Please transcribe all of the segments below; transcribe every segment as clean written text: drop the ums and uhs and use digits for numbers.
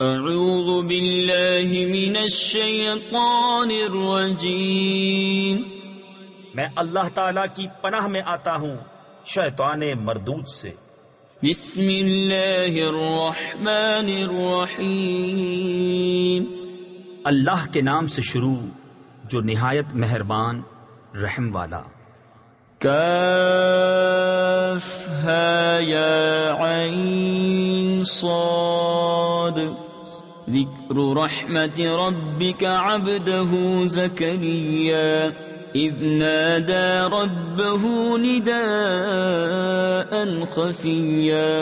اعوذ باللہ من الشیطان الرجیم، میں اللہ تعالیٰ کی پناہ میں آتا ہوں شیطان مردود سے۔ بسم اللہ الرحمن الرحیم، اللہ کے نام سے شروع جو نہایت مہربان رحم والا۔ کاف ہا یا عین صاد، ذکر رحمت ربک عبدہ زکریا اذ نادى ربه نداء خفيا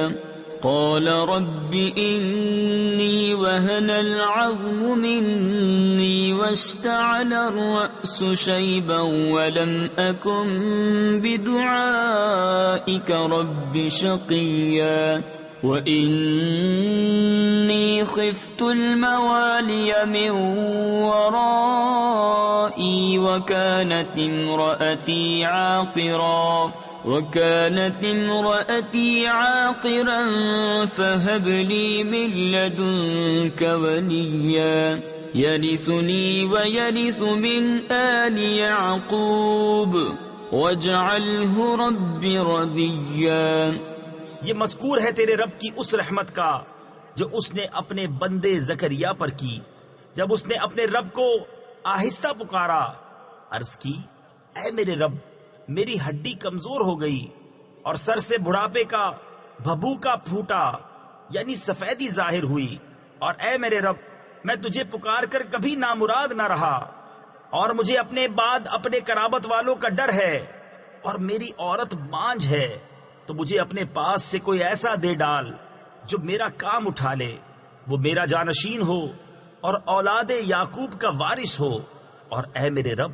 قال رب إني وهن العظم مني واشتعل الرأس شيبا ولم أكن بدعائك رب شقيا وإني خفت الموالي من ورائي وكانت امرأتي عاقرا فهب لي من لدنك وليا يرثني ويرث من آل يعقوب واجعله رب رديا۔ یہ مذکور ہے تیرے رب کی اس رحمت کا جو اس نے اپنے بندے زکریا پر کی جب اس نے اپنے رب کو آہستہ پکارا۔ عرض کی اے میرے رب، میری ہڈی کمزور ہو گئی اور سر سے بڑھاپے کا بھبوکا پھوٹا، یعنی سفیدی ظاہر ہوئی، اور اے میرے رب میں تجھے پکار کر کبھی نامراد نہ رہا، اور مجھے اپنے بعد اپنے قرابت والوں کا ڈر ہے، اور میری عورت بانجھ ہے، تو مجھے اپنے پاس سے کوئی ایسا دے ڈال جو میرا کام اٹھا لے، وہ میرا جانشین ہو اور اولاد یعقوب کا وارث ہو، اور اے میرے رب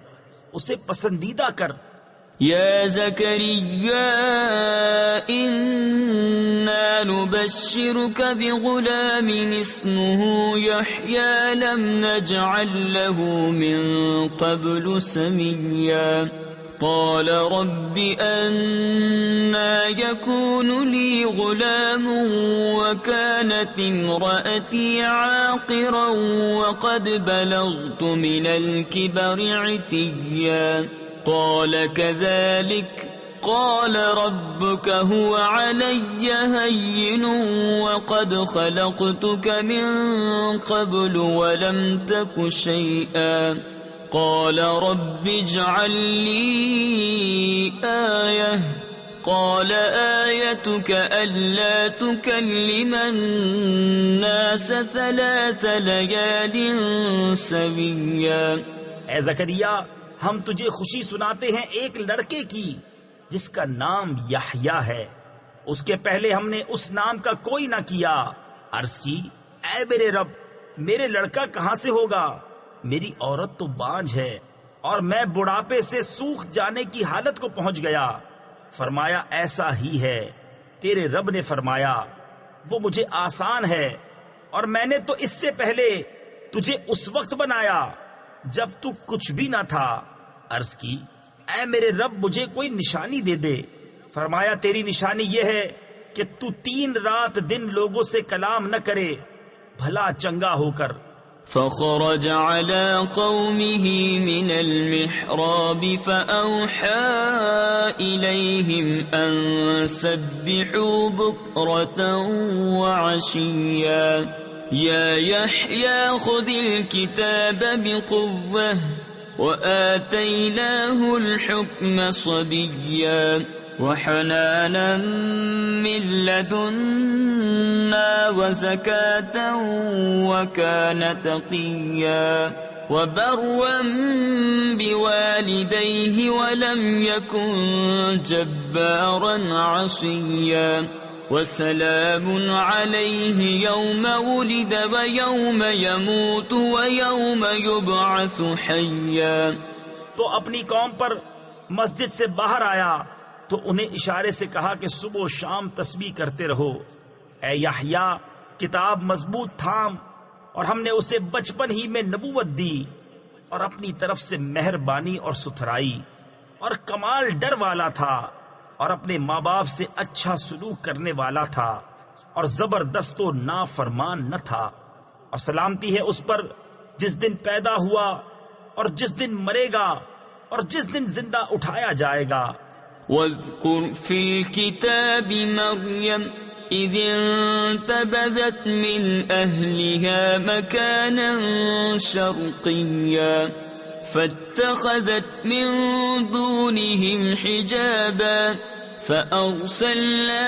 اسے پسندیدہ کر۔ یا زکریا انا نبشرک بغلام اسمه یحیی لم نجعل له من قبل سمیا قال رب أنا يكون لي غلام وكانت امرأتي عاقرا وقد بلغت من الكبر عتيا قال كذلك قال ربك هو علي هين وقد خلقتك من قبل ولم تك شيئا قال رب اجعل لي آية قال آيتك ألا تكلم الناس 3 ليال سويا۔ اے زکریا، ہم تجھے خوشی سناتے ہیں ایک لڑکے کی جس کا نام یحییٰ ہے، اس کے پہلے ہم نے اس نام کا کوئی نہ کیا۔ عرض کی اے میرے رب، میرے لڑکا کہاں سے ہوگا؟ میری عورت تو بانجھ ہے اور میں بڑھاپے سے سوکھ جانے کی حالت کو پہنچ گیا۔ فرمایا ایسا ہی ہے، تیرے رب نے فرمایا وہ مجھے آسان ہے، اور میں نے تو اس سے پہلے تجھے اس وقت بنایا جب تو کچھ بھی نہ تھا۔ عرض کی اے میرے رب مجھے کوئی نشانی دے دے۔ فرمایا تیری نشانی یہ ہے کہ تو 3 رات دن لوگوں سے کلام نہ کرے، بھلا چنگا ہو کر۔ فخرج على قومه من المحراب فأوحى إليهم أن سبحوا بكرة وعشيا يا يحيى خذ الكتاب بقوة وآتيناه الحكم صبيا وحنانا من لدنا وزكاة وكان تقيا وبرا بوالديه ولم يكن جبارا عصيا وسلام عليه يوم ولد ويوم يموت ويوم يبعث حيا۔ تو اپنی قوم پر مسجد سے باہر آیا تو انہیں اشارے سے کہا کہ صبح و شام تسبیح کرتے رہو۔ اے یحییٰ، کتاب مضبوط تھام، اور ہم نے اسے بچپن ہی میں نبوت دی، اور اپنی طرف سے مہربانی اور ستھرائی، اور کمال ڈر والا تھا، اور اپنے ماں باپ سے اچھا سلوک کرنے والا تھا، اور زبردست و نافرمان نہ تھا۔ اور سلامتی ہے اس پر جس دن پیدا ہوا اور جس دن مرے گا اور جس دن زندہ اٹھایا جائے گا۔ واذكر في الكتاب مريم إذ انتبذت من أهلها مكانا شرقيا فاتخذت من دونهم حجابا فأرسلنا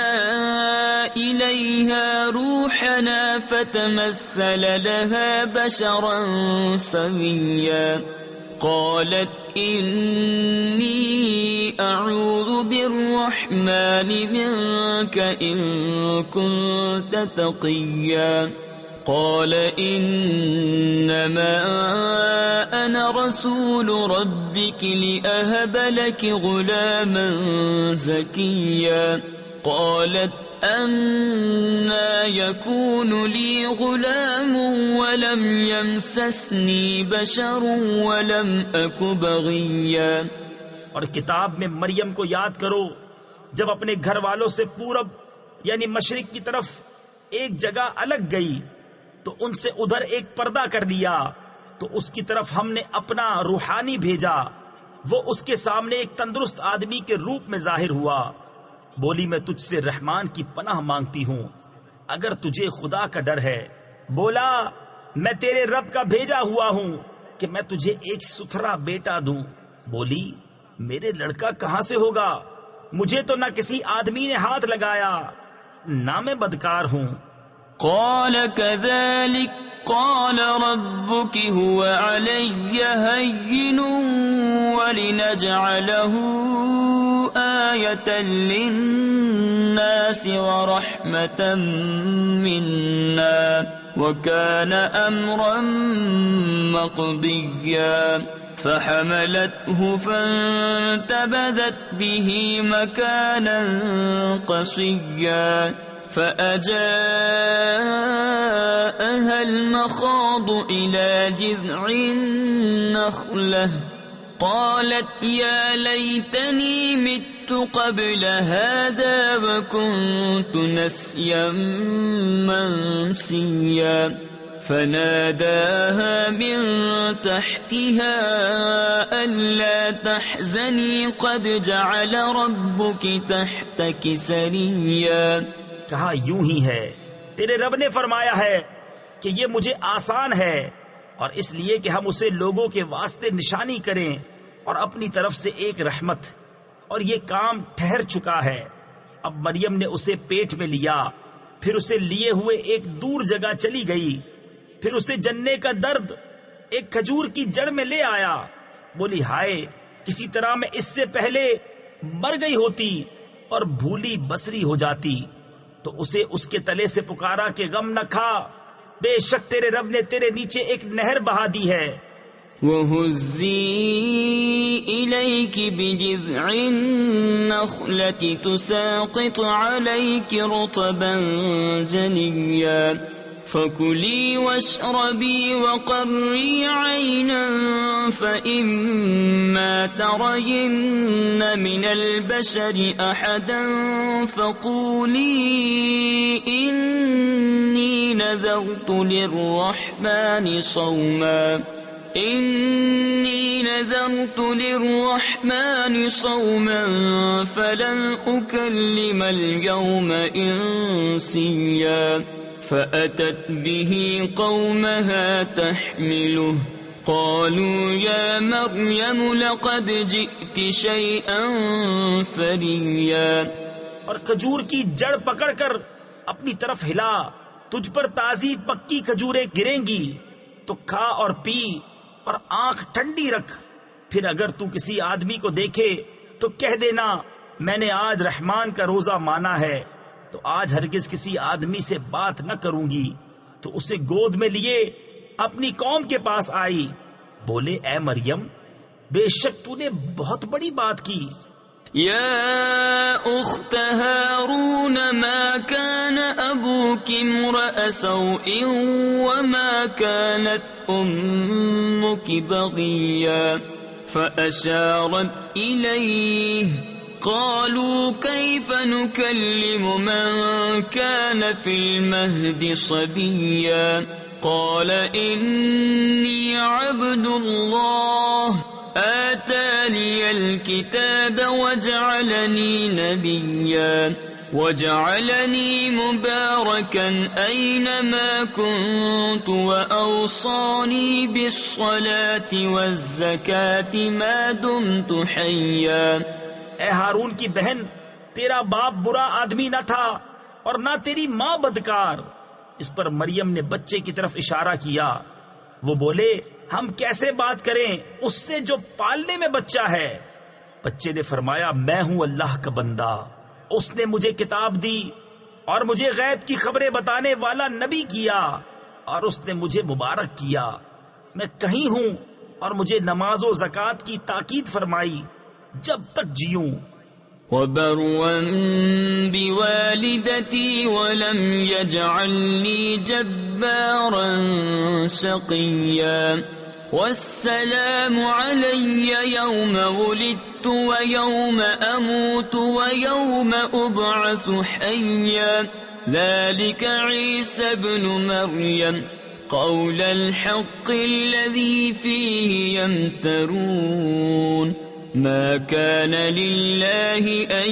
إليها روحنا فتمثل لها بشرا سويا قالت إني أعوذ بالرحمن منك إن كنت تقيا قال إنما أنا رسول ربك لأهب لك غلاما زكيا قالت أنا يكون لي غلام ولم يمسسني بشر ولم أك بغيا۔ اور کتاب میں مریم کو یاد کرو جب اپنے گھر والوں سے پورب یعنی مشرق کی طرف ایک جگہ الگ گئی تو ان سے ادھر ایک پردہ کر لیا، تو اس کی طرف ہم نے اپنا روحانی بھیجا، وہ اس کے سامنے ایک تندرست آدمی کے روپ میں ظاہر ہوا۔ بولی میں تجھ سے رحمان کی پناہ مانگتی ہوں اگر تجھے خدا کا ڈر ہے۔ بولا میں تیرے رب کا بھیجا ہوا ہوں کہ میں تجھے ایک ستھرا بیٹا دوں۔ بولی میرے لڑکا کہاں سے ہوگا؟ مجھے تو نہ کسی آدمی نے ہاتھ لگایا نہ میں بدکار ہوں۔ قال كذلك قال ربك هو علي هين ولنجعله آية للناس ورحمة منا وكان أمرا مقضيا فحملته فانتبذت به مكانا قصيا فأجاءها المخاض إلى جذع النخلة قالت يا ليتني مت قبل هذا وكنت نسيا منسيا فناداها من تحتها ألا تحزني قد جعل ربك تحتك سريا۔ کہا یوں ہی ہے، تیرے رب نے فرمایا ہے کہ یہ مجھے آسان ہے، اور اس لیے کہ ہم اسے لوگوں کے واسطے نشانی کریں اور اپنی طرف سے ایک رحمت، اور یہ کام ٹھہر چکا ہے۔ اب مریم نے اسے پیٹ میں لیا، پھر اسے لیے ہوئے ایک دور جگہ چلی گئی، پھر اسے جننے کا درد ایک کھجور کی جڑ میں لے آیا۔ بولی ہائے کسی طرح میں اس سے پہلے مر گئی ہوتی اور بھولی بسری ہو جاتی، تو اسے اس کے تلے سے پکارا کہ غم نہ کھا، بے شک تیرے رب نے تیرے نیچے ایک نہر بہا دی ہے۔ وَهُزِّي إِلَيْكِ بِجِذْعِ النَّخْلَةِ تُسَاقِطْ عَلَيْكِ رُطَبًا جَنِيًّا فَكُلِي وَاشْرَبِي وَقَرِّي عَيْنًا فَإِمَّا تَرَيِنَّ مِنَ الْبَشَرِ أَحَدًا فَقُولِي إِنِّي نَذَرْتُ لِلرَّحْمَنِ صَوْمًا فَلَنْ أُكَلِّمَ الْيَوْمَ إِنسِيًّا فأتت به قومها تحمله قالوا يا مريم لقد جئت شيئا فريا۔ اور کھجور کی جڑ پکڑ کر اپنی طرف ہلا، تجھ پر تازی پکی کھجوریں گریں گی تو کھا اور پی اور آنکھ ٹھنڈی رکھ، پھر اگر تو کسی آدمی کو دیکھے تو کہہ دینا میں نے آج رحمان کا روزہ مانا ہے، تو آج ہرگز کسی آدمی سے بات نہ کروں گی۔ تو اسے گود میں لیے اپنی قوم کے پاس آئی۔ بولے اے مریم بے شک تو نے بہت بڑی بات کی۔ يا أخت هارون ما كان أبوك امرأ سوء وما كانت أمك بغيا فأشارت إليه قالوا كيف نكلم من كان في المهد صبيا قال إني عبد الله آتاني الكتاب وجعلني نبيا وجعلني مباركا أينما كنت وأوصاني بالصلاة والزكاة ما دمت حيا۔ اے ہارون کی بہن، تیرا باپ برا آدمی نہ تھا اور نہ تیری ماں بدکار۔ اس پر مریم نے بچے کی طرف اشارہ کیا۔ وہ بولے، ہم کیسے بات کریں اس سے جو پالنے میں بچہ ہے؟ بچے نے فرمایا، میں ہوں اللہ کا بندہ، اس نے مجھے کتاب دی اور مجھے غیب کی خبریں بتانے والا نبی کیا، اور اس نے مجھے مبارک کیا۔ میں کہیں ہوں اور مجھے نماز و زکوٰۃ کی تاکید فرمائی جب تک جیوں۔ وبرا بوالدتي ولم يجعلني جبارا شقيا والسلام علي يوم ولدت ويوم أموت ويوم أبعث حيا ذلك عيسى ابن مريم قول الحق الذي فيه يمترون ما كان لله أن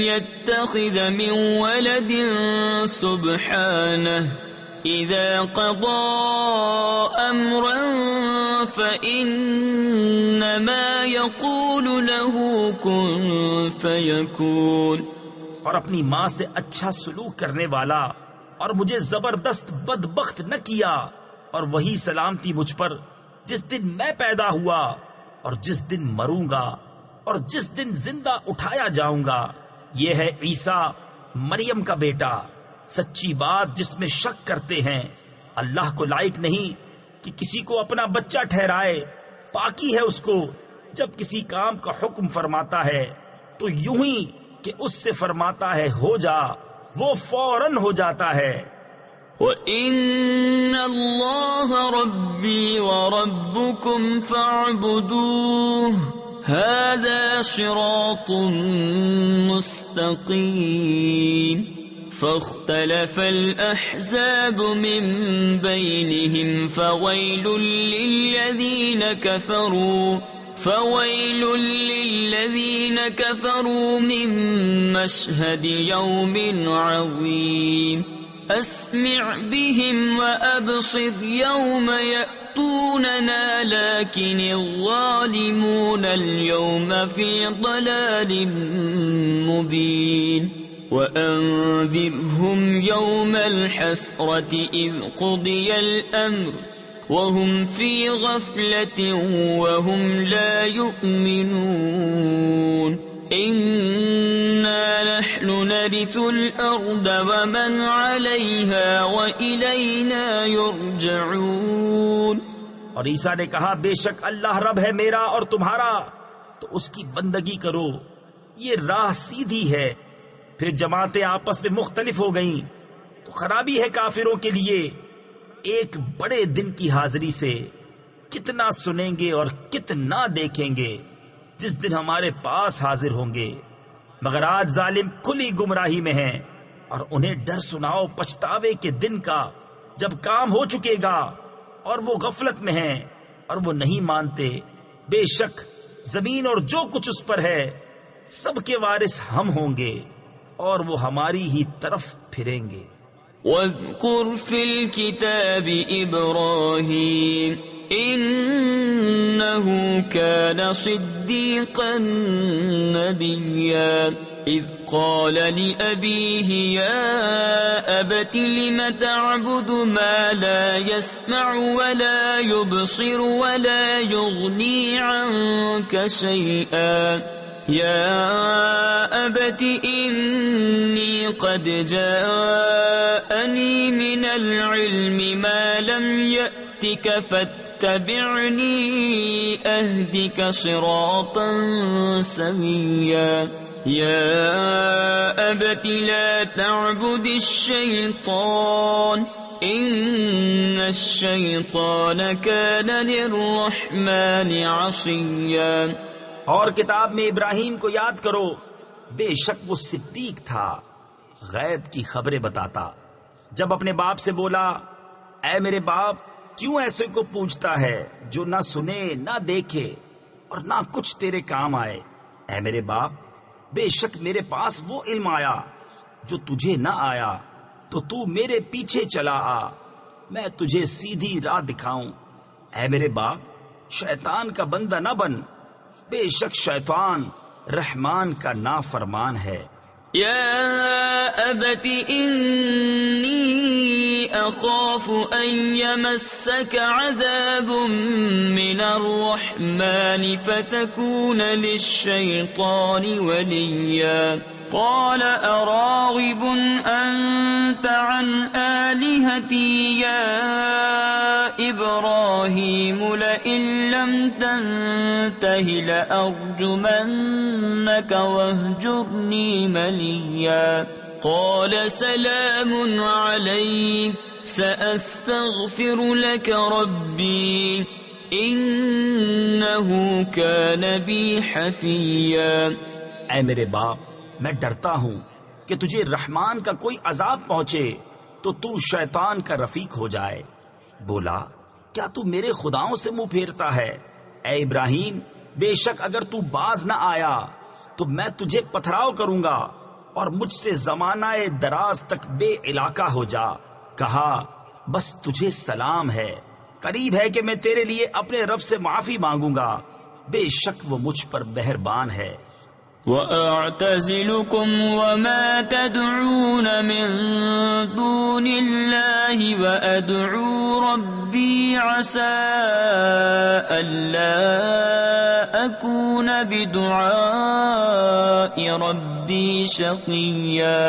يتخذ من ولد سبحانه إذا قضى أمرا فإنما يقول له كن فيكون۔ اور اپنی ماں سے اچھا سلوک کرنے والا اور مجھے زبردست بدبخت نہ کیا، اور وہی سلامتی مجھ پر جس دن میں پیدا ہوا اور جس دن مروں گا اور جس دن زندہ اٹھایا جاؤں گا۔ یہ ہے عیسیٰ مریم کا بیٹا۔ سچی بات جس میں شک کرتے ہیں، اللہ کو لائق نہیں کہ کسی کو اپنا بچہ ٹھہرائے، پاکی ہے اس کو۔ جب کسی کام کا حکم فرماتا ہے تو یوں ہی کہ اس سے فرماتا ہے ہو جا، وہ فوراً ہو جاتا ہے۔ وَإِنَّ اللَّهَ رَبِّي وَرَبُّكُمْ فَاعْبُدُوهُ هَذَا صِرَاطٌ مُسْتَقِيمٌ۔ فاختلف الأحزاب من بينهم فويل للذين كفروا من مشهد يوم عظيم أسمع بهم وأبصر يوم يأتوننا لكن الظالمون اليوم في ضلال مبين وأنذرهم يوم الحسرة إذ قضي الأمر وهم في غفلة وهم لا يؤمنون إنا نحن نرث الأرض ومن عليها وإلينا يرجعون۔ اور عیسیٰ نے کہا، بے شک اللہ رب ہے میرا اور تمہارا، تو اس کی بندگی کرو، یہ راہ سیدھی ہے۔ پھر جماعتیں آپس میں مختلف ہو گئیں تو خرابی ہے کافروں کے لیے۔ ایک بڑے دن کی حاضری سے کتنا سنیں گے اور کتنا دیکھیں گے جس دن ہمارے پاس حاضر ہوں گے، مگر آج ظالم کھلی گمراہی میں ہیں۔ اور انہیں ڈر سناؤ پچھتاوے کے دن کا جب کام ہو چکے گا اور وہ غفلت میں ہیں اور وہ نہیں مانتے۔ بے شک زمین اور جو کچھ اس پر ہے سب کے وارث ہم ہوں گے اور وہ ہماری ہی طرف پھریں گے۔ وَاذْكُرْ فِي الْكِتَابِ إِبْرَاهِيمَ إِنَّهُ كَانَ صِدِّيقًا نَبِيًّا إِذْ قَالَ لِأَبِيهِ يَا أَبَتِ لِمَ تَعْبُدُ مَا لَا يَسْمَعُ وَلَا يُبْصِرُ وَلَا يُغْنِي عَنكَ شَيْئًا يَا أَبَتِ إِنِّي قَدْ جَاءَنِي مِنَ الْعِلْمِ مَا لَمْ يَأْتِكَ فَاتَّبِعْنِي أَهْدِكَ صِرَاطًا سَوِيًّا يَا أَبَتِ لَا تَعْبُدِ الشَّيْطَانَ إِنَّ الشَّيْطَانَ كَانَ لِلرَّحْمَنِ عَصِيًّا۔ اور کتاب میں ابراہیم کو یاد کرو، بے شک وہ صدیق تھا، غیب کی خبریں بتاتا۔ جب اپنے باپ سے بولا اے میرے باپ کیوں ایسے کو پوچھتا ہے جو نہ سنے نہ دیکھے اور نہ کچھ تیرے کام آئے؟ اے میرے باپ بے شک میرے پاس وہ علم آیا جو تجھے نہ آیا، تو تو میرے پیچھے چلا آ، میں تجھے سیدھی راہ دکھاؤں۔ اے میرے باپ شیطان کا بندہ نہ بن، بے شک شیطان رحمان کا نافرمان ہے۔ يا أبت إني أخاف أن يمسك عذاب من الرحمن فتكون للشيطان وليا قال أراغب أنت عن آلهتي يا إبراهيم لئن لم تنته لأرجمنك واهجرني مليا قال سلام عليك سأستغفر لك ربي إنه كان بي حفيا۔ اے میرے باپ میں ڈرتا ہوں کہ تجھے رحمان کا کوئی عذاب پہنچے تو تو شیطان کا رفیق ہو جائے۔ بولا کیا تو میرے خداؤں سے منہ پھیرتا ہے؟ اے ابراہیم بے شک اگر تو باز نہ آیا تو میں تجھے پتھراؤ کروں گا اور مجھ سے زمانہ دراز تک بے علاقہ ہو جا۔ کہا بس تجھے سلام ہے، قریب ہے کہ میں تیرے لیے اپنے رب سے معافی مانگوں گا، بے شک وہ مجھ پر مہربان ہے۔ وَأَعْتَزِلُكُمْ وَمَا تَدْعُونَ مِن دُونِ اللَّهِ وَأَدْعُو رَبِّي عَسَىٰ أَلَّا أَكُونَ بِدُعَاءِ رَبِّي شَقِيًّا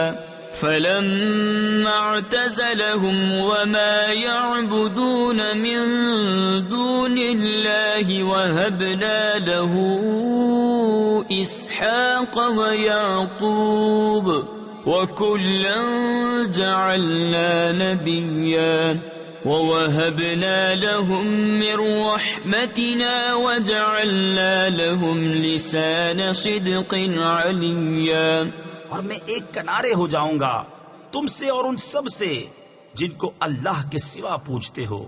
فَلَمَّا اعْتَزَلَهُمْ وَمَا يَعْبُدُونَ مِن دُونِ اللَّهِ وَهَبْنَا لَهُ إِسْحَاقَ وَيَعْقُوبَ وَكُلًّا جَعَلْنَا نَبِيًّا وَوَهَبْنَا لَهُم مِّن رَّحْمَتِنَا وَجَعَلْنَا لَهُمْ لِسَانَ صِدْقٍ عَلِيًّا۔ اور میں ایک کنارے ہو جاؤں گا تم سے اور ان سب سے جن کو اللہ کے سوا پوجتے ہو،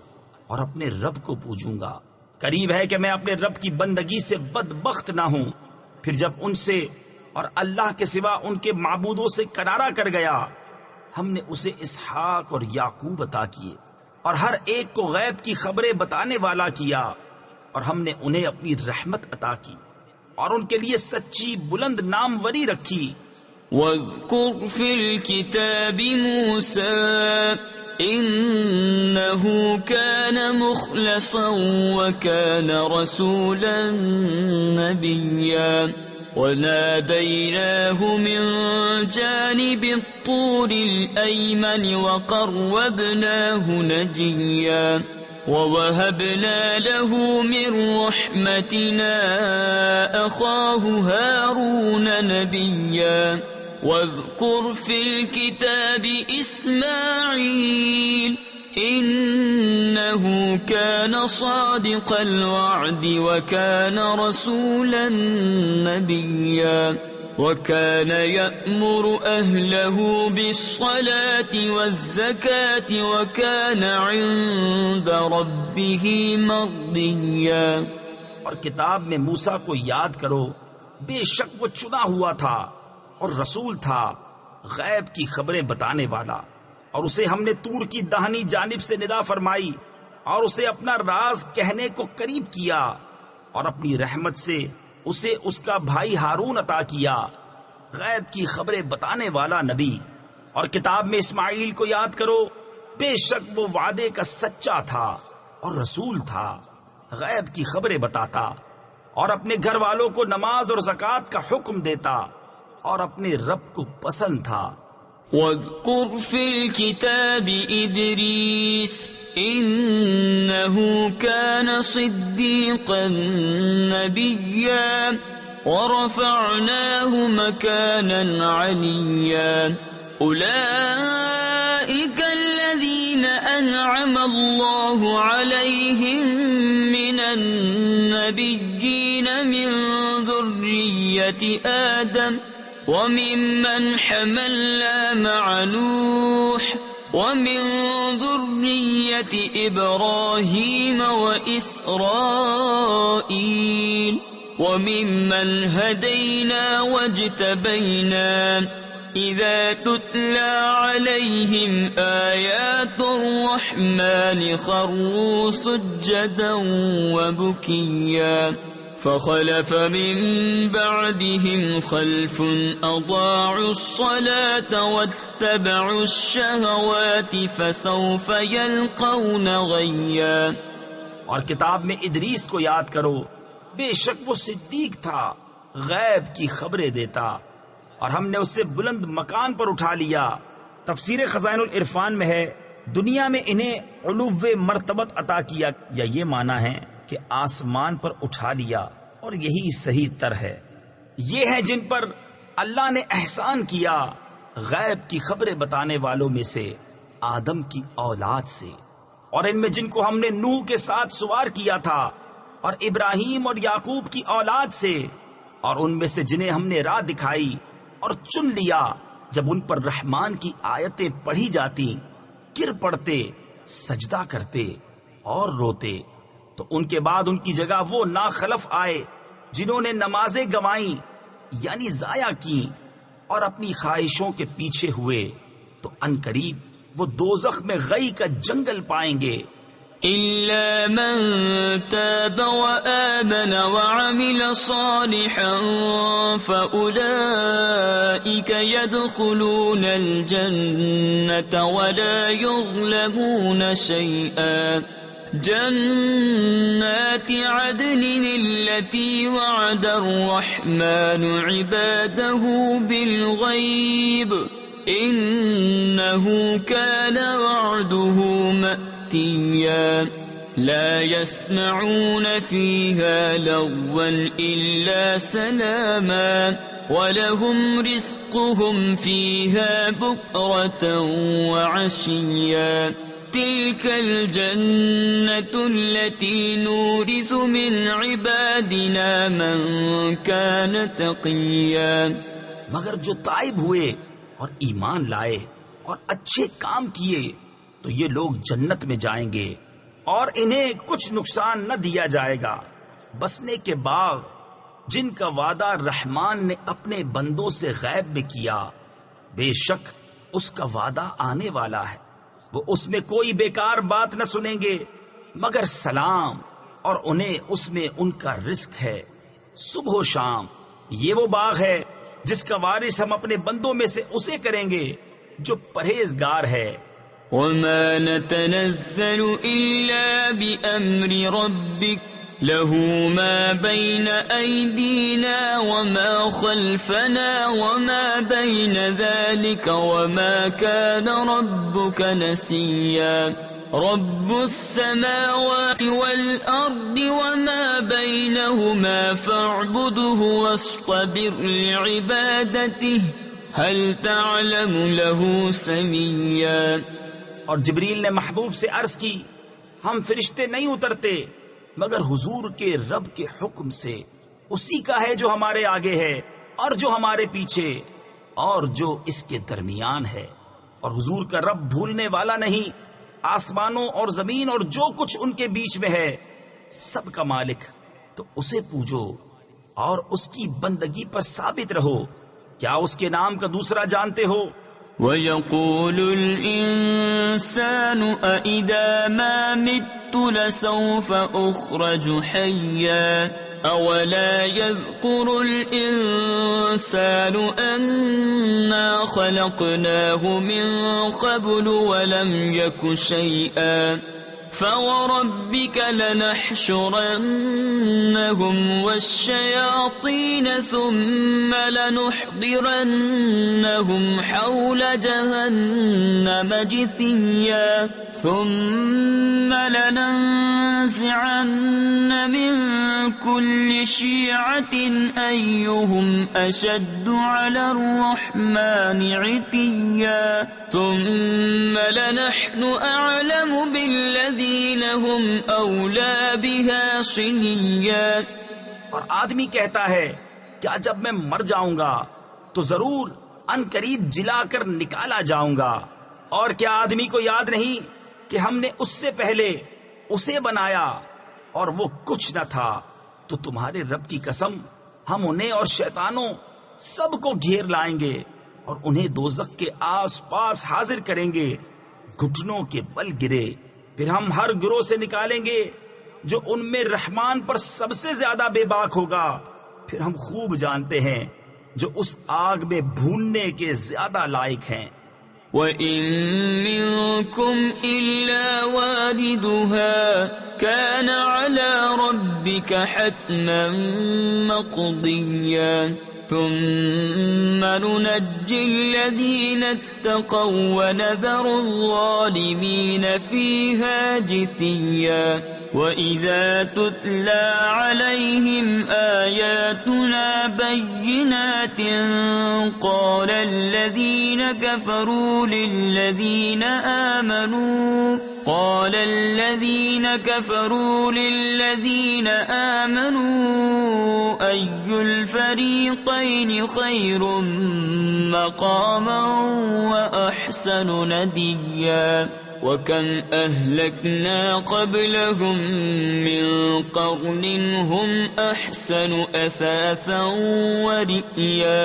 اور اپنے رب کو پوجوں گا۔ قریب ہے کہ میں اپنے رب کی بندگی سے بدبخت نہ ہوں۔ پھر جب ان سے اور اللہ کے سوا ان کے معبودوں سے کنارہ کر گیا، ہم نے اسے اسحاق اور یعقوب عطا کیے، اور ہر ایک کو غیب کی خبریں بتانے والا کیا، اور ہم نے انہیں اپنی رحمت عطا کی اور ان کے لیے سچی بلند ناموری رکھی۔ وَاذْكُرْ فِي الْكِتَابِ مُوسَىٰ إِنَّهُ كَانَ مُخْلَصًا وَكَانَ رَسُولًا نَبِيًّا وَنَادَيْنَاهُ مِن جَانِبِ الطُّورِ الْأَيْمَنِ وَقَرَّبْنَاهُ نَجِيًّا وَوَهَبْنَا لَهُ مِن رَّحْمَتِنَا أَخَاهُ هَارُونَ نَبِيًّا وَاذْكُرْ فِي الْكِتَابِ إِسْمَاعِيلَ إِنَّهُ كَانَ صَادِقَ الْوَعْدِ وَكَانَ رَسُولًا نَبِيًّا وَكَانَ يَأْمُرُ أَهْلَهُ بِالصَّلَاةِ وَالزَّكَاةِ وَكَانَ عِندَ رَبِّهِ مَرْضِيًّا۔ اور کتاب میں موسیٰ کو یاد کرو، بے شک وہ چنا ہوا تھا اور رسول تھا، غیب کی خبریں بتانے والا، اور اسے ہم نے طور کی داہنی جانب سے ندا فرمائی اور اسے اپنا راز کہنے کو قریب کیا، اور اپنی رحمت سے اسے اس کا بھائی ہارون عطا کیا، غیب کی خبریں بتانے والا نبی۔ اور کتاب میں اسماعیل کو یاد کرو، بے شک وہ وعدے کا سچا تھا اور رسول تھا، غیب کی خبریں بتاتا اور اپنے گھر والوں کو نماز اور زکوٰۃ کا حکم دیتا اور اپنے رب کو پسند تھا۔ وَاذْكُرْ فِي الْكِتَابِ إِدْرِيسَ إِنَّهُ كَانَ صِدِّيقًا نَبِيًّا وَرَفَعْنَاهُ مَكَانًا عَلِيًّا أُولَئِكَ الَّذِينَ أَنْعَمَ اللَّهُ عَلَيْهِمْ مِنَ النَّبِيِّينَ مِن ذُرِّيَّةِ آدَمَ وَمِمَّنْ حَمَلْنَا مَعَ نُوحٍ ومن ذرية إبراهيم وإسرائيل وممن هدينا واجتبينا إذا تتلى عليهم آيات الرحمن خروا سجدا وبكيا فخلف من بعدهم خلف أضاعوا الصلاة واتبعوا الشهوات فسوف يلقون غيا۔ اور کتاب میں ادریس کو یاد کرو، بے شک وہ صدیق تھا، غیب کی خبریں دیتا، اور ہم نے اسے بلند مکان پر اٹھا لیا۔ تفسیر خزائن العرفان میں ہے دنیا میں انہیں علو مرتبت عطا کیا، یا یہ معنی ہے کہ آسمان پر اٹھا لیا، اور یہی صحیح تر ہے۔ یہ ہیں جن پر اللہ نے احسان کیا، غیب کی خبریں بتانے والوں میں سے آدم کی اولاد سے، اور ان میں جن کو ہم نے نوح کے ساتھ سوار کیا تھا، اور ابراہیم اور یعقوب کی اولاد سے، اور ان میں سے جنہیں ہم نے راہ دکھائی اور چن لیا، جب ان پر رحمان کی آیتیں پڑھی جاتی گر پڑتے، سجدہ کرتے اور روتے، تو ان کے بعد ان کی جگہ وہ ناخلف آئے جنہوں نے نمازیں گنوائیں یعنی ضائع کی اور اپنی خواہشوں کے پیچھے ہوئے، تو عنقریب وہ دوزخ میں غی کا جنگل پائیں گے۔ إلا من تاب وآمن وعمل صالحا فأولئك يدخلون الجنة ولا يظلمون شيئا جنات عدن التي وعد الرحمن عباده بالغيب إنه كان وعده مأتيا لا يسمعون فيها لغوا إلا سلاما ولهم رزقهم فيها بكرة وعشيا تلك الجنة التي نورث من عبادنا من كان تقيا۔ مگر جو تائب ہوئے اور ایمان لائے اور اچھے کام کیے تو یہ لوگ جنت میں جائیں گے اور انہیں کچھ نقصان نہ دیا جائے گا، بسنے کے باغ جن کا وعدہ رحمان نے اپنے بندوں سے غیب میں کیا، بے شک اس کا وعدہ آنے والا ہے، وہ اس میں کوئی بیکار بات نہ سنیں گے مگر سلام، اور انہیں اس میں ان کا رزق ہے صبح و شام۔ یہ وہ باغ ہے جس کا وارث ہم اپنے بندوں میں سے اسے کریں گے جو پرہیزگار ہے۔ وما نتنزل إلا بأمر ربك له ما بين أيدينا وما خلفنا وما بين ذلك وما كان ربك نسيا رب السماوات والأرض وما بينهما فاعبده واصطبر لعبادته هل تعلم له سميا۔ اور جبریل نے محبوب سے عرض کی، ہم فرشتے نہیں اترتے مگر حضور کے رب کے حکم سے، اسی کا ہے جو ہمارے آگے ہے اور جو ہمارے پیچھے اور جو اس کے درمیان ہے، اور حضور کا رب بھولنے والا نہیں، آسمانوں اور زمین اور جو کچھ ان کے بیچ میں ہے سب کا مالک، تو اسے پوجو اور اس کی بندگی پر ثابت رہو، کیا اس کے نام کا دوسرا جانتے ہو؟ وَيَقُولُ الْإِنسَانُ أَإِذَا مَا مِتُّ لَسَوْفَ أُخْرَجُ حَيًّا أَوَلَا يَذْكُرُ الْإِنسَانُ أَنَّا خَلَقْنَاهُ مِنْ قَبْلُ وَلَمْ يَكُ شَيْئًا فَوَرَبِّكَ لَنَحْشُرَنَّهُمْ وَالشَّيَاطِينَ ثُمَّ لَنُحْضِرَنَّهُمْ حَوْلَ جَهَنَّمَ جِثِيًّا ثُمَّ لَنَنزِعَنَّ مِنْ كُلِّ شِيعَةٍ أَيُّهُمْ أَشَدُّ عَلَى الرَّحْمَنِ عِتِيًّا ثُمَّ لَنَحْنُ أَعْلَمُ بِالَّذِينَ هُمْ أَوْلَى بِهَا صِلِيًّا۔ اور آدمی کہتا ہے کیا جب میں مر جاؤں گا تو ضرور ان قریب جلا کر نکالا جاؤں گا، اور کیا آدمی کو یاد نہیں کہ ہم نے اس سے پہلے اسے بنایا اور وہ کچھ نہ تھا؟ تو تمہارے رب کی قسم ہم انہیں اور شیطانوں سب کو گھیر لائیں گے اور انہیں دوزخ کے آس پاس حاضر کریں گے، گھٹنوں کے بل گرے۔ پھر ہم ہر گروہ سے نکالیں گے جو ان میں رحمان پر سب سے زیادہ بے باک ہوگا۔ پھر ہم خوب جانتے ہیں جو اس آگ میں بھوننے کے زیادہ لائق ہیں۔ وَإِن مِّنكُمْ إِلَّا وَارِدُهَا كَانَ عَلَى رَبِّكَ حَتْمًا مَّقْضِيًّا ثُمَّ نُنَجِّي الَّذِينَ اتَّقَوا وَنَذَرُ الظَّالِمِينَ فِيهَا جِثِيًّا وَإِذَا تُتْلَى عَلَيْهِمْ آيَاتُنَا بَيِّنَاتٍ قَالَ الَّذِينَ كَفَرُوا لِلَّذِينَ آمَنُوا أَيُّ الْفَرِيقَيْنِ خَيْرٌ مَّقَامًا وَأَحْسَنُ نَدِيًّا وَكَمْ أَهْلَكْنَا قَبْلَهُمْ مِنْ قَرْنٍ هُمْ أَحْسَنُ أَثَاثًا وَرِئْيًا۔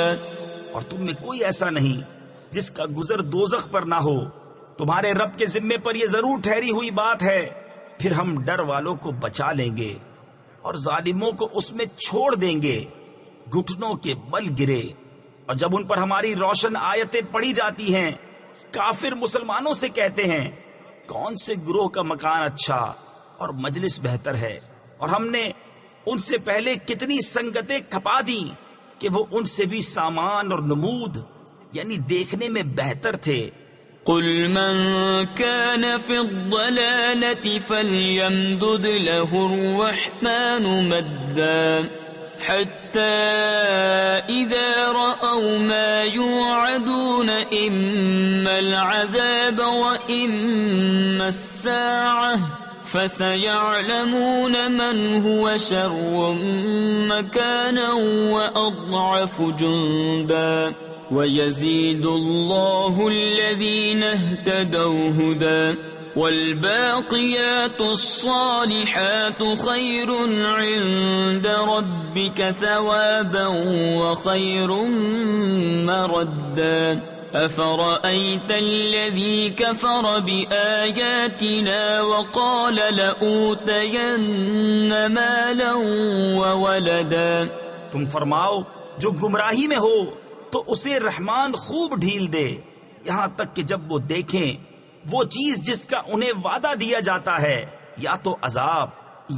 اور تم میں کوئی ایسا نہیں جس کا گزر دوزخ پر نہ ہو۔ تمہارے رب کے ذمے پر یہ ضرور ٹھہری ہوئی بات ہے۔ پھر ہم ڈر والوں کو بچا لیں گے اور ظالموں کو اس میں چھوڑ دیں گے، گھٹنوں کے بل گرے۔ اور جب ان پر ہماری روشن آیتیں پڑھی جاتی ہیں، کافر مسلمانوں سے کہتے ہیں کون سے گروہ کا مکان اچھا اور مجلس بہتر ہے، اور ہم نے ان سے پہلے کتنی سنگتیں کھپا دیں کہ وہ ان سے بھی سامان اور نمود یعنی دیکھنے میں بہتر تھے۔ قل من كان في الضلالة فليمدد له الرحمن مدا حتى إذا رأوا ما يوعدون إما العذاب وإما الساعة فسيعلمون من هو شر مكانا وأضعف جندا وَيَزِيدُ اللَّهُ الَّذِينَ اهْتَدَوْا هُدًى وَالْبَاقِيَاتُ الصَّالِحَاتُ خَيْرٌ عِندَ رَبِّكَ ثَوَابًا وَخَيْرٌ مَّرَدًّا أَفَرَأَيْتَ الَّذِي كَفَرَ بِآيَاتِنَا وَقَالَ لَأُوتَيَنَّ مَالًا وَوَلَدًا۔ تم فرماؤ جو گمراہی میں ہو تو اسے رحمان خوب ڈھیل دے، یہاں تک کہ جب وہ دیکھیں وہ چیز جس کا انہیں وعدہ دیا جاتا ہے، یا تو عذاب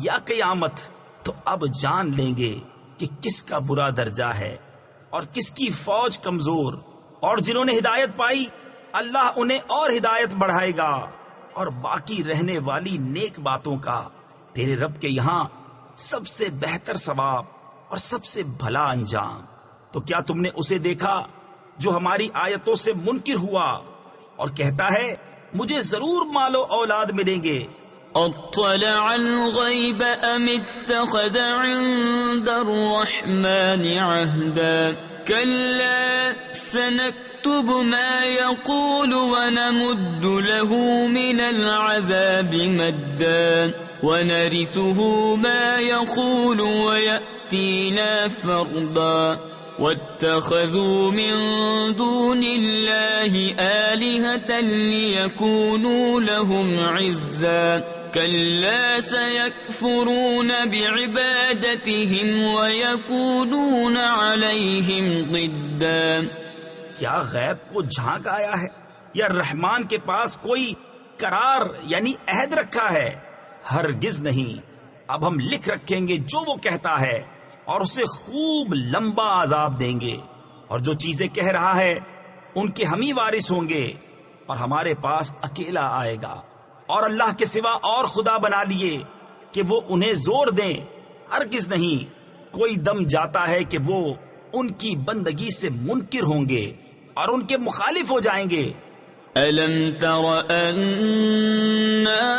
یا قیامت، تو اب جان لیں گے کہ کس کا برا درجہ ہے اور کس کی فوج کمزور۔ اور جنہوں نے ہدایت پائی اللہ انہیں اور ہدایت بڑھائے گا، اور باقی رہنے والی نیک باتوں کا تیرے رب کے یہاں سب سے بہتر ثواب اور سب سے بھلا انجام۔ تو کیا تم نے اسے دیکھا جو ہماری آیتوں سے منکر ہوا اور کہتا ہے مجھے ضرور مال و اولاد ملیں گے؟ اطلع الغیب ام اتخذ عند الرحمن عہدا کلا سنکتب ما يقول ونمد له من العذاب مدا ونرثه ما يقول ويأتينا فردا واتخذوا من دون الله آلهة ليكونوا لهم عزا كلا سيكفرون بعبادتهم ويكونون عليهم ضدا۔ کیا غیب کو جھانک آیا ہے یا رحمان کے پاس کوئی قرار یعنی عہد رکھا ہے؟ ہرگز نہیں۔ اب ہم لکھ رکھیں گے جو وہ کہتا ہے اور اسے خوب لمبا عذاب دیں گے، اور جو چیزیں کہہ رہا ہے ان کے ہم ہی وارث ہوں گے، اور ہمارے پاس اکیلا آئے گا، اور اللہ کے سوا اور خدا بنا لیے کہ وہ انہیں زور دیں۔ ہرگز نہیں، کوئی دم جاتا ہے کہ وہ ان کی بندگی سے منکر ہوں گے اور ان کے مخالف ہو جائیں گے۔ أَلَمْ تَرَ أَنَّا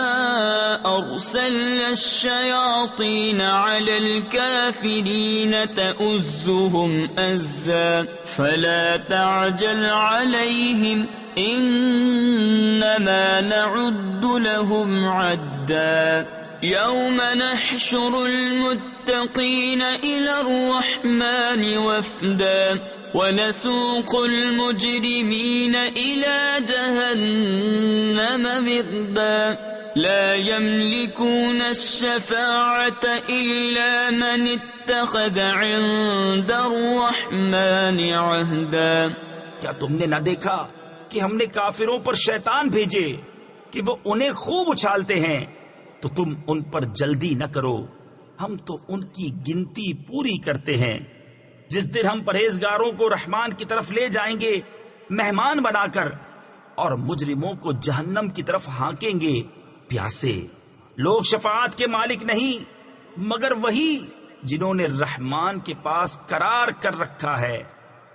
أَرْسَلْنَا الشَّيَاطِينَ عَلَى الْكَافِرِينَ تَؤُزُّهُمْ أَزًّا فَلَا تَعْجَلْ عَلَيْهِمْ إِنَّ إنما نعد لهم عدا يوم نحشر المتقين إلى الرحمن وفدا ونسوق المجرمين إلى جهنم وردا لا يملكون الشفاعة إلا من اتخذ عند الرحمن عهدا. کیا تم نے نہ دیکھا کہ ہم نے کافروں پر شیطان بھیجے کہ وہ انہیں خوب اچھالتے ہیں، تو تم ان پر جلدی نہ کرو، ہم تو ان کی گنتی پوری کرتے ہیں. جس دن ہم پرہیزگاروں کو رحمان کی طرف لے جائیں گے مہمان بنا کر، اور مجرموں کو جہنم کی طرف ہانکیں گے پیاسے. لوگ شفاعت کے مالک نہیں مگر وہی جنہوں نے رحمان کے پاس قرار کر رکھا ہے.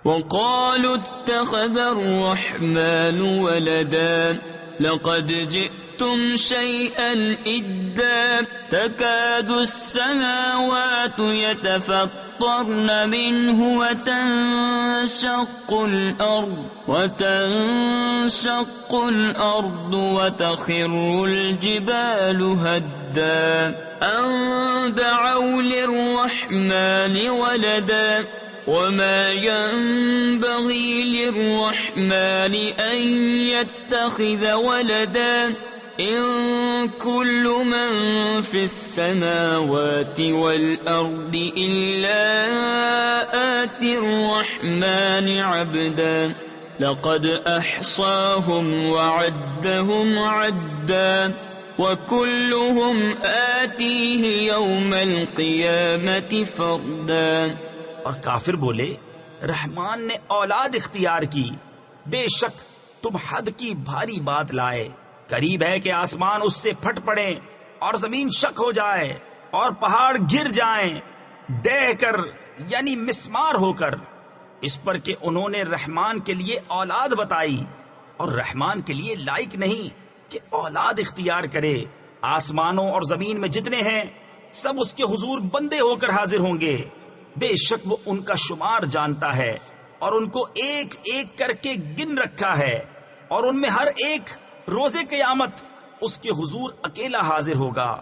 وقالوا اتخذ الرحمن ولدا لقد جئتم شيئا إدا تكاد السماوات يتفطرن منه وتنشق الأرض وتخر الجبال هدا أن دعوا للرحمن ولدا وما ينبغي للرحمن أن يتخذ ولدا إن كل من في السماوات والأرض إلا آتي الرحمن عبدا لقد أحصاهم وعدهم عدا وكلهم آتيه يوم القيامة فردا. اور کافر بولے رحمان نے اولاد اختیار کی، بے شک تم حد کی بھاری بات لائے. قریب ہے کہ آسمان اس سے پھٹ پڑے اور زمین شک ہو جائے اور پہاڑ گر جائیں ڈہ کر، یعنی مسمار ہو کر، اس پر کہ انہوں نے رحمان کے لیے اولاد بتائی، اور رحمان کے لیے لائق نہیں کہ اولاد اختیار کرے. آسمانوں اور زمین میں جتنے ہیں سب اس کے حضور بندے ہو کر حاضر ہوں گے. بے شک وہ ان کا شمار جانتا ہے اور ان کو ایک ایک کر کے گن رکھا ہے، اور ان میں ہر ایک روز قیامت اس کے حضور اکیلا حاضر ہوگا.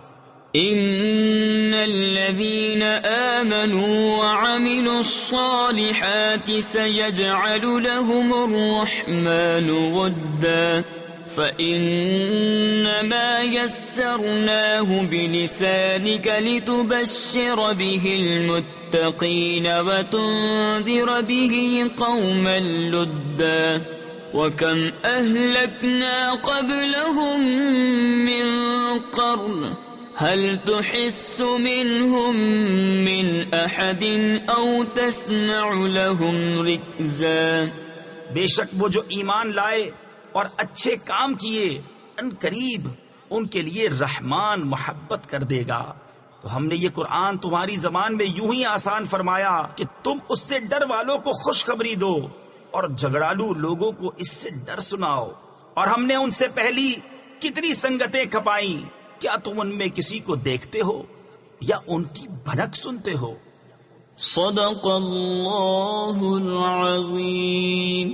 ان الذين آمنوا وعملوا الصالحات سيجعل لهم الرحمن ودا فإنما يسرناه بلسانك لتبشر به المتقين وتنذر به قوما لدا وكم أهلكنا قبلهم من قرن هل تحس منهم من أحد أو تسمع لهم ركزا. بے شک وہ جو ایمان لائے اور اچھے کام کیے ان قریب ان کے لیے رحمان محبت کر دے گا. تو ہم نے یہ قرآن تمہاری زبان میں یوں ہی آسان فرمایا کہ تم اس سے ڈر والوں کو خوشخبری دو اور جھگڑالو لوگوں کو اس سے ڈر سناؤ. اور ہم نے ان سے پہلی کتنی سنگتیں کھپائیں، کیا تم ان میں کسی کو دیکھتے ہو یا ان کی بھنک سنتے ہو؟ صدق اللہ العظیم.